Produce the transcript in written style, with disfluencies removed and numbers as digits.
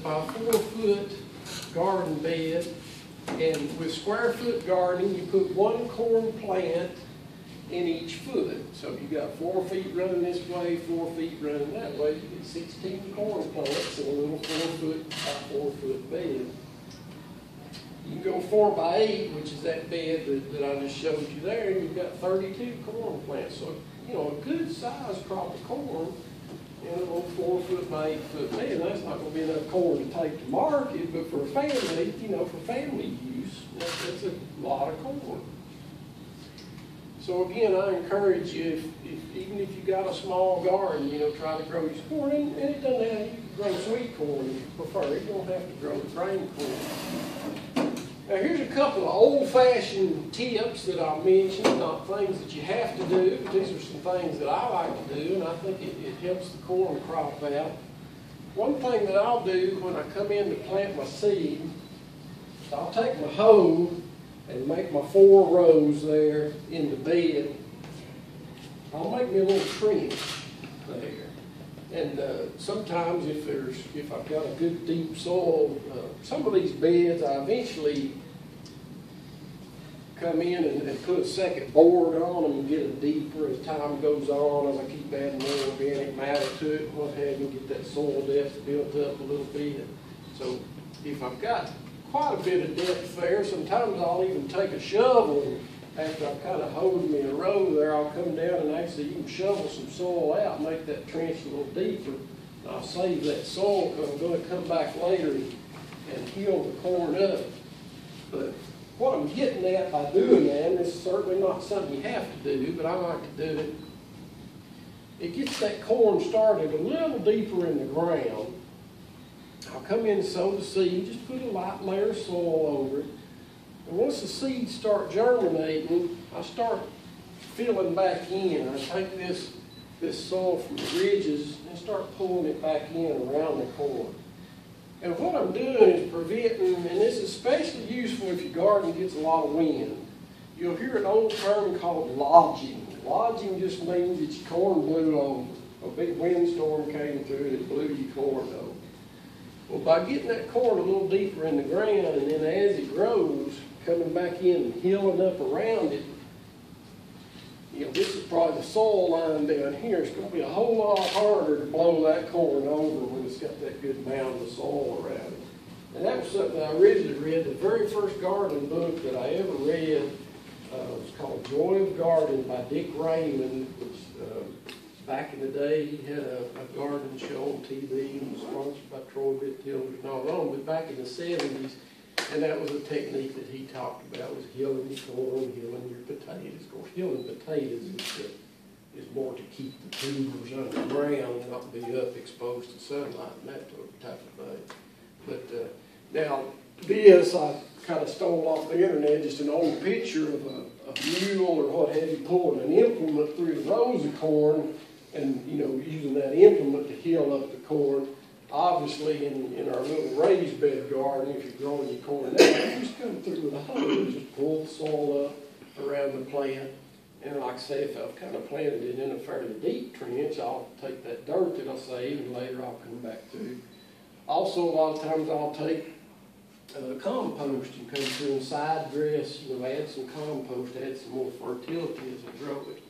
by 4 foot garden bed. And with square foot gardening, you put 1 corn plant in each foot. So if you got 4 feet running this way, 4 feet running that way, you get 16 corn plants in a little 4 foot by 4 foot bed. You can go 4 by 8, which is that bed that I just showed you there, and you've got 32 corn plants. So, you know, a good sized crop of corn in a little 4 foot by 8 foot bed. That's not going to be enough corn to take to market, but for a family, you know, for family use, that's a lot of corn. So again, I encourage you, even if you got a small garden, you know, try to grow your corn. And it doesn't have, you can grow sweet corn if you prefer. You don't have to grow the grain corn. Now here's a couple of old-fashioned tips that I'll mention, not things that you have to do, but these are some things that I like to do, and I think it helps the corn crop out. One thing that I'll do when I come in to plant my seed, I'll take my hoe and make my 4 rows there in the bed. I'll make me a little trench there. And sometimes if I've got a good deep soil, some of these beds I eventually come in and put a second board on them and get it deeper as time goes on, as I keep adding more organic matter to it, what have you, get that soil depth built up a little bit. So if I've got quite a bit of depth there, sometimes I'll even take a shovel. After I've kind of hoed me a row there, I'll come down and actually even shovel some soil out and make that trench a little deeper. And I'll save that soil because I'm going to come back later and heal the corn up. But what I'm getting at by doing that, and it's certainly not something you have to do, but I like to do it, it gets that corn started a little deeper in the ground. I'll come in and sow the seed, just put a light layer of soil over it. And once the seeds start germinating, I start filling back in. I take this soil from the ridges and start pulling it back in around the corn. And what I'm doing is preventing, and this is especially useful if your garden gets a lot of wind. You'll hear an old term called lodging. Lodging just means that your corn blew over. A big windstorm came through and it blew your corn over. Well, by getting that corn a little deeper in the ground, and then as it grows, coming back in and healing up around it, you know, this is probably the soil line down here. It's going to be a whole lot harder to blow that corn over when it's got that good mound of soil around it. And that was something I originally read. The very first gardening book that I ever read was called Joy of Gardening by Dick Raymond, which back in the day he had a garden show on TV and was sponsored by Troy Bitt-Tillers and all that. But back in the 70s, and that was a technique that he talked about, was healing your corn, healing your potatoes. Of course, healing potatoes is more to keep the tubers underground and not be up exposed to sunlight and that type of thing. But now this, I kind of stole off the internet, just an old picture of a mule or what have you pulling an implement through the rows of corn and, you know, using that implement to heal up the corn. Obviously, in our little raised bed garden, if you're growing your corn now, you just come through with a hoe, just pull the soil up around the plant. And like I say, if I've kind of planted it in a fairly deep trench, I'll take that dirt that I saved and later I'll come back through. Also, a lot of times I'll take compost and come through and side dress, you know, add some compost, add some more fertility as I grow it.